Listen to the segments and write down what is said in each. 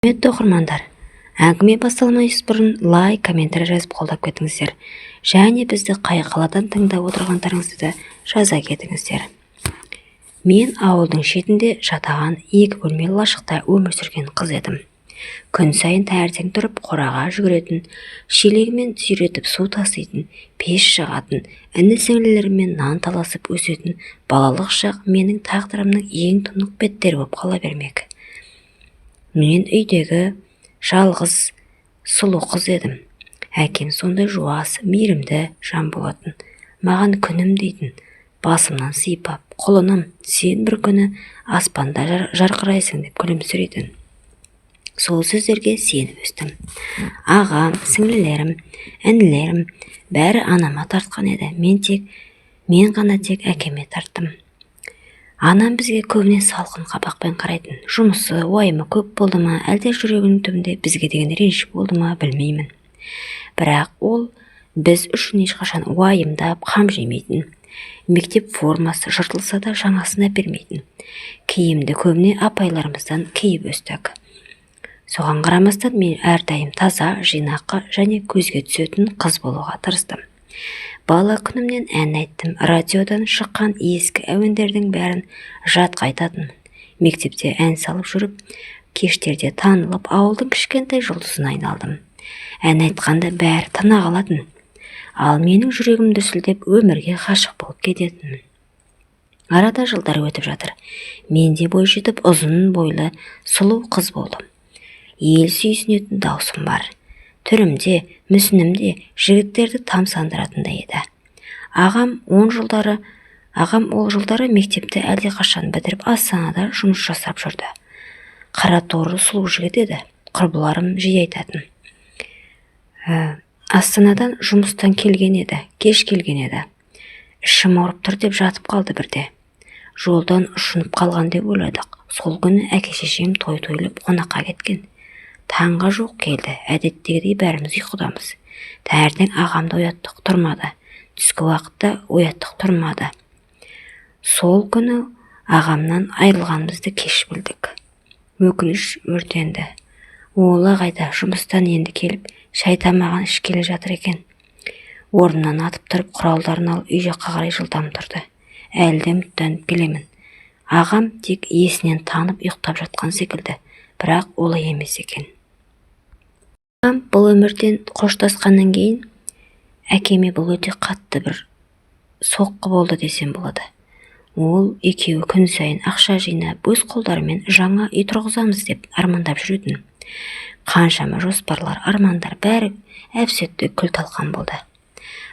Құрметті оқырмандар, әңгіме басталмас бұрын лайк, комментарий жазып қолдап кетіңіздер. Және бізді қай қаладан тыңдап отырғандарыңызды да жаза кетіңіздер. Мен ауылдың шетінде жатаған 2 бөлмелі лашықта өмір сүрген қыз едім. Күн сайын таңертең тұрып қораға жүгіретін, шелегімен сүйретіп су таситын, пеш жағатын, іні-сіңлілеріммен нан таласып өсетін балалық шақ менің тағдырымның ең тұнық беттері болып қала бермек. Мен үйдегі жалғыз сұлу қыз едім. Әкем сондай жуас, мейірімді жан болатын. Маған күнім дейтін, басымнан сипап, құлыным, сен бір күні аспанда жарқырайсың деп күлімсірейтін. Сол сөздерге сеніп өстім. Ағам, сіңлілерім, інілерім бәрі анама тартқан еді. Мен ғана тек әкеме тарттым. Анам бізге көбіне салқын қабақпен қарайтын. Жұмысы, уайымы көп болды ма, әлде жүрегінің түбінде бізге деген реніш болды ма, білмеймін. Бірақ ол біз үшін ешқашан уайымдап қам жемейтін. Мектеп формасы жыртылса да жаңасын әпермейтін. Киімді көбіне апайларымыздан киіп өстік. Соған қарамастан мен әрдайым таза, жинақы және көзге түсетін қыз болуға тырыстым. Бала күнімнен ән айттым, радиодан шыққан ескі әуендердің бәрін жатқа айтатынмын. Мектепте ән салып жүріп, кештерде танылып, ауылдың кішкентай жұлдызына айналдым. Ән айтқанда бәрі тына қалатын. Ал менің жүрегім дүрсілдеп өмірге ғашық болып кететінмін. Арада жылдар өтіп жатыр. Мен де бой жетіп, ұзын бойлы, сұлу қыз болдым. Ел сүйсінетін даусым бар. Түрімде, мүсінімде жігіттерді тамсандыратындай еді. Ағам ол жылдары мектепті әлдеқашан бітіріп Астанада жұмыс жасап жүрді. Қара торы сұлу жігіт еді. Құрбыларым жиі айтатын. Астанадан жұмыстан келген еді, кеш келген еді. Ішім ауырып тұр деп жатып қалды бірде. Жолдан ұшынып қалған деп ойладық. Сол күні әке-шешем той-тойлап қонаққа кеткен. Таңға жоқ келді. Әдеттегідей бәріміз ұйқыдамыз. Таңертең ағамды ояттық, тұрмады. Түскі уақытта ояттық, тұрмады. Сол күні ағамнан айырылғанымызды кеш білдік. Өкініш өртенді. Ол ағайда жұмыстан енді келіп, шай тамағын ішкелі жатыр екен. Орнынан атып тұрып, құралдарын алып үй жаққа қарай жылдам тұрды. Әлі де үміттеніп келемін. Ағам тек есінен танып ұйықтап жатқан секілді, бірақ олай емес екен. Бұл өмірден қоштасқаннан кейін әкеме бұл өте қатты бір соққы болды десем болады. Ол екеуі күн сайын ақша жинап, өз қолдарымен жаңа үй тұрғызамыз деп армандап жүретін. Қаншама жоспарлар, армандар бәрі әп-сәтте күл-талқан болды.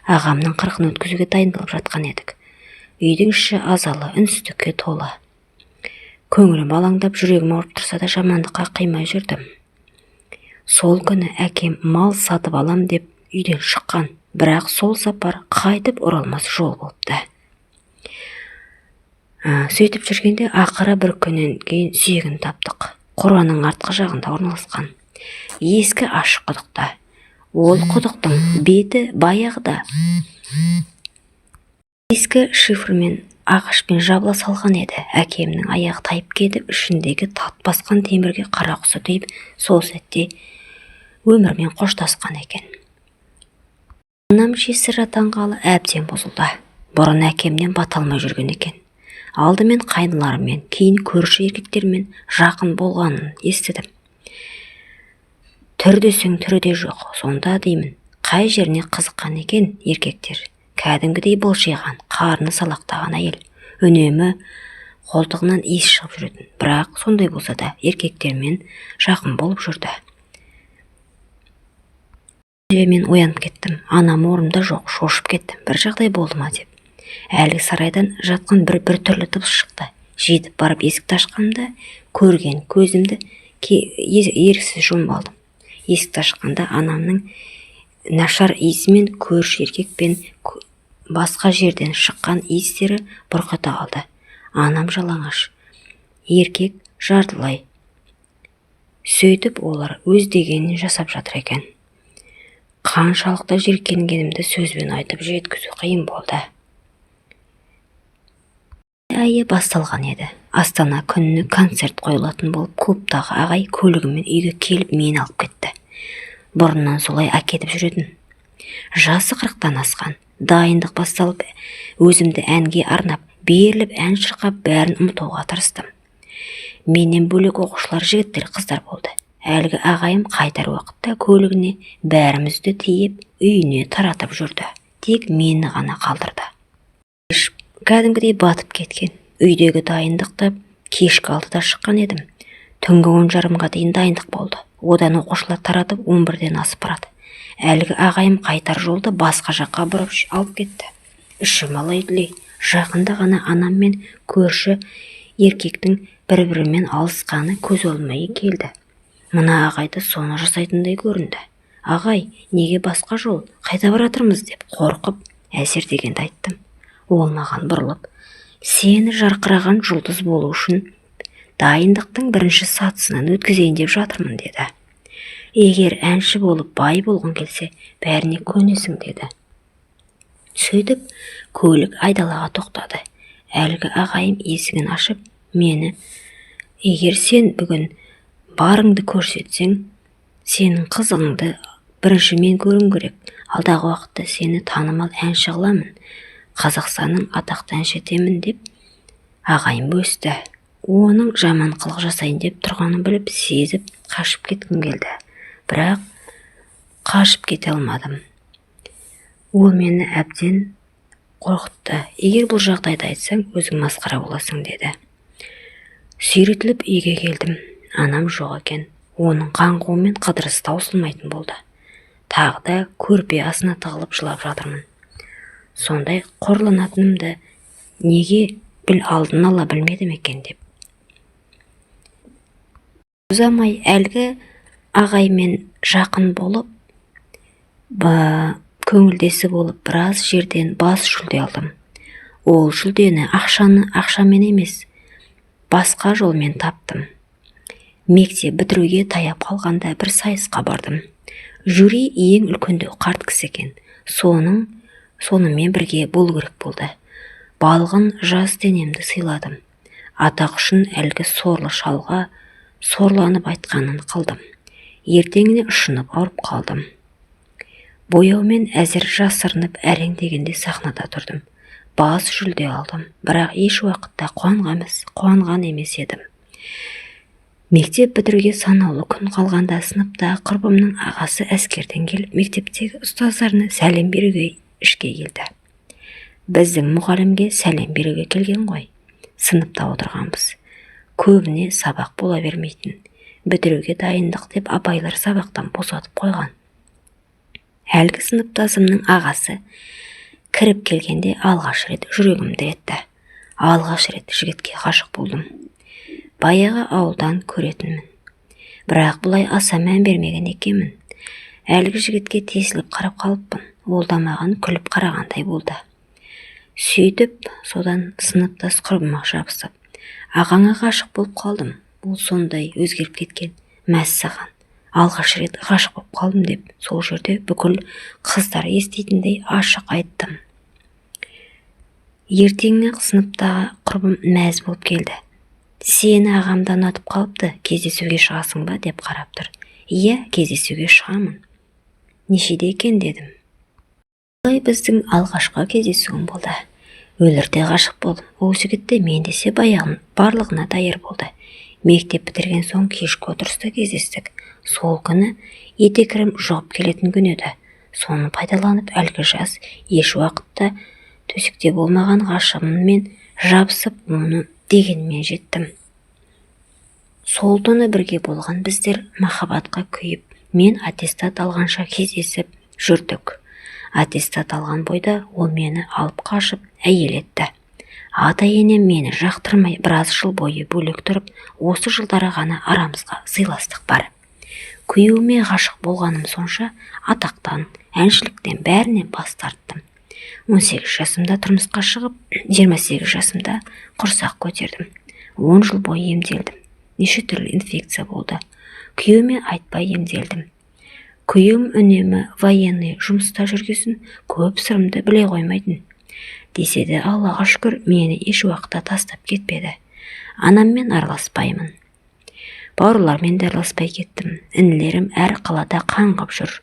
Ағамның 40-ын өткізуге дайындалып жатқан едік. Үйдің іші азалы, үнсіздікке толы. Көңілім алаңдап, жүрегім ауырып тұрса да жамандыққа қимай жүрдім. Сол күні әкем мал сатып алам деп үйден шыққан, бірақ сол сапар қайтып оралмас жол болыпты. Сөйтіп жүргенде ақыры бір күннен кейін сүйегін таптық. Қораның артқы жағында орналасқан. Ескі ашық құдықта. Ол құдықтың беті баяғыда ескі шифрмен ағашпен жабыла салған еді. Әкемнің аяғы тайып кетіп, ішіндегі тат басқан темірге қара құсы тиіп, сол сәтте өмірмен қоштасқан екен. Анам жесір атанғалы әбден бұзылды. Бұрын әкемнен бата алмай жүрген екен. Алдымен қайныларымен, кейін көрші еркектермен жақын болғанын естідім. Түр десең түрі де жоқ. Сонда деймін, қай жеріне қызыққан екен еркектер. Кәдімгідей былшиған, қарны салақтаған әйел. Үнемі қолтығынан иіс шығып жүретін. Бірақ сондай болса да еркектермен жақын болып жүрді. Мен оянып кеттім. Анам орнымда жоқ, шошып кеттім. Бір жағдай болды ма деп. Әлгі сарайдан жатқан бір түрлі дыбыс шықты. Жетіп барып есікті ашқанымда көрген көзімді еріксіз жұмып алдым. Есікті ашқанда анамның нашар иісімен көрші еркекпен басқа жерден шыққан иістері бұрқыта қалды. Анам жалаңаш, еркек жартылай. Сөйтіп олар өз дегенін жасап жатыр екен. Қаншалықты жеркенгенімді сөзбен айтып жеткізу қиын болды. Айы басталған еді. Астана күніне концерт қойылатын болып, клубтағы ағай көлігімен үйге келіп мені алып кетті. Бұрыннан солай әкетіп жүретін. Жасы 40-тан асқан, дайындық басталып, өзімді әнге арнап, беріліп ән шырқап, бәрін ұмытуға тырыстым. Менен бөлек оқушылар жігіттер, қыздар болды. Әлгі ағайым қайтар уақытта көлігіне бәрімізді тиеп, үйіне таратып жүрді. Тек мені ғана қалдырды. Кәдімгідей батып кеткен. Үйдегі дайындықты кешкі 6-да шыққан едім. Түнгі 10:30-ға дейін дайындық болды. Одан оқушылар таратып 11-ден асып барады. Әлгі ағайым қайтар жолды басқа жаққа бұрып алып кетті. Ішім алай-дүлей. Жақында ғана анам мен көрші еркектің бір-бірімен алысқаны көз алдыма келді. Мына ағайды соны жасайтындай көрінді. Ағай, неге басқа жол, қайда баратырмыз деп қорқып, әсер дегенді айттым. Ол маған бұрылып, сені жарқыраған жұлдыз болу үшін дайындықтың бірінші сатысынан өткізейін деп жатырмын деді. Егер әнші болып бай болғың келсе, бәріне көнесің деді. Сөйтіп, көлік айдалаға тоқтады. Әлгі ағайым есігін ашып, мені, егер сен бүгін барыңды көрсетсең, сенің қызығыңды бірінші мен көрім керек. Алдағы уақытта сені танымал әнші қыламын. Қазақстанның атақты әнші етемін деп ағайым өсті. Оның жаман қылық жасайын деп тұрғанын біліп, сезіп, қашып кеткім келді. Бірақ қашып кете алмадым. Ол мені әбден қорқытты. Егер бұл жағдайды айтсаң, өзің масқара боласың деді. Сүйретіліп үйге келдім. Анам жоқ екен. Оның қаңғуымен қыдырыс таусылмайтын болды. Тағы да көрпе астына тығылып жылап жатырмын. Сондай қорланатынымды неге алдын ала білмедім екен деп. Ұзамай әлгі ағаймен жақын болып, көңілдесі болып, біраз жерден бас жүлде алдым. Ол жүлдені ақшамен емес, басқа жолмен таптым. Мектеп бітіруге таяп қалғанда бір сайысқа бардым. Жюри ең үлкендеу қарт кісі екен. Сонымен бірге болу керек болды. Балғын жас денемді сыйладым. Атақ үшін әлгі сорлы шалға сорланып айтқанын қылдым. Ертеңіне ұшынып ауырып қалдым. Бояумен әзір жасырынып әрең дегенде сахнада тұрдым. Бас жүлде алдым, бірақ еш уақытта қуанған емес едім. Мектеп бітіруге санаулы күн қалғанда сыныпта құрбымның ағасы әскерден келіп, мектептегі ұстаздарына сәлем беруге ішке келді. Біздің мұғалімге сәлем беруге келген ғой. Сыныпта отырғанбыз. Көбіне сабақ бола бермейтін. Бітіруге дайындық деп апайлар сабақтан босатып қойған. Әлгі сыныптасымның ағасы кіріп келгенде алғаш рет жүрегімді етті. Алғаш рет жігітке ғашық болдым. Баяғы ауылдан көретінмін. Бірақ бұлай аса мән бермеген екенмін. Әлгі жігітке тесіліп қарап қалыппын. Ол да маған күліп қарағандай болды. Сөйтіп, содан сыныптас құрбыма жабысып, ағаңа ғашық болып қалдым. Бұл сондай өзгеріп кеткен. Мәссаған, алғаш рет ғашық болып қалдым деп, сол жерде бүкіл қыздар еститіндей ашық айттым. Ертеңгі сыныптағы құрбым мәз болып келді. Сені ағамда ұнатып қалыпты, кездесуге шығасың ба деп қарап тұр. Иә, кездесуге шығамын. Нешеде екен дедім. Олай біздің алғашқы кездесуім болды. Өлерде ғашық болдым. Ол жігітте мен десе баяғын барлығына дайыр болды. Мектеп бітірген соң кешкі отырыста кездестік. Сол күні етекірім жоғып келетін күн еді. Соны пайдаланып әлгі жас еш уақытта төсекте болмаған ғашығыммен жабысып, оны дегенмен жеттім. Сол түні бірге болған біздер махаббатқа күйіп, мен аттестат алғанша кездесіп жүрдік. Аттестат алған бойда ол мені алып қашып әйел етті. Ата-енем мені жақтырмай біраз жыл бойы бөлек тұрып, осы жылдары ғана арамызға сыйластық бар. Күйеуіме ғашық болғаным сонша атақтан, әншіліктен бәріне бас тарттым. 18 жасымда тұрмысқа шығып, 28 жасымда құрсақ көтердім. 10 жыл бойы емделдім. Неше түрлі инфекция болды. Күйеуіме айтпай емделдім. Күйеуім үнемі военный жұмыста жүргесін, көп сырымды біле қоймайтын. Десе де Аллаға шүкір, мені еш уақытта тастап кетпеді. Анаммен араласпаймын. Бауырлармен де араласпай кеттім. Інілерім әр қалада қаңғып жүр.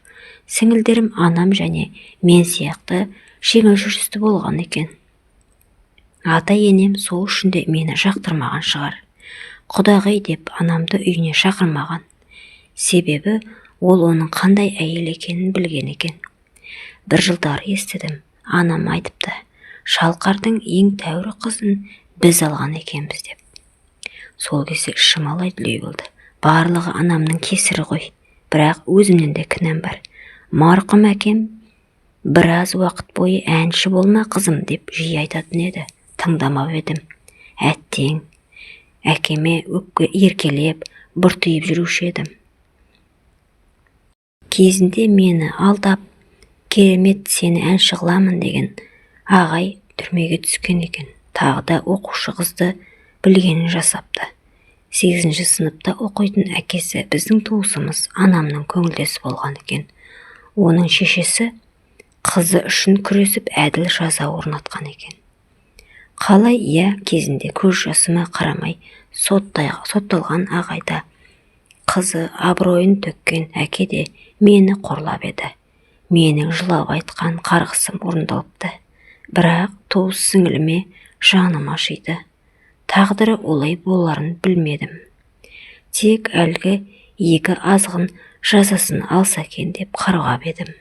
Сіңілдерім анам және мен сияқты жеңіл жүрісті болған екен. Ата-енем сол үшін де мені жақтырмаған шығар. Құдағи деп анамды үйіне шақырмаған. Себебі ол оның қандай әйел екенін білген екен. Бір жылдары естідім, анам айтыпты, шалқардың ең тәуірі қызын біз алған екенбіз деп. Сол кезде ішім алай дүлей болды. Барлығы анамның кесірі ғой. Бірақ өзімнен де кінәм бар. Марқұм әкем біраз уақыт бойы әнші болма қызым деп жиі айтатын еді. Тыңдамап едім. Әттең, әкеме еркелеп, бұртиып жүруші едім. Кезінде мені алдап, керемет сені әнші қыламын деген ағай түрмеге түскен екен. Тағы да оқушы қызды білгенін жасапты. 8-ші сыныпта оқитын әкесі біздің туысымыз анамның көңілдесі болған екен. Оның шешесі қызы үшін күресіп әділ жаза орнатқан екен. Қалай кезінде көз жасыма қарамай сотталған ағайда қызы абыройын төккен әке де мені қорлап еді. Менің жылап айтқан қарғысым орындалыпты. Бірақ туыс сіңіліме жаным ашиды. Тағдыры олай боларын білмедім. Тек әлгі екі азғын жазасын алса екен деп қарғап едім.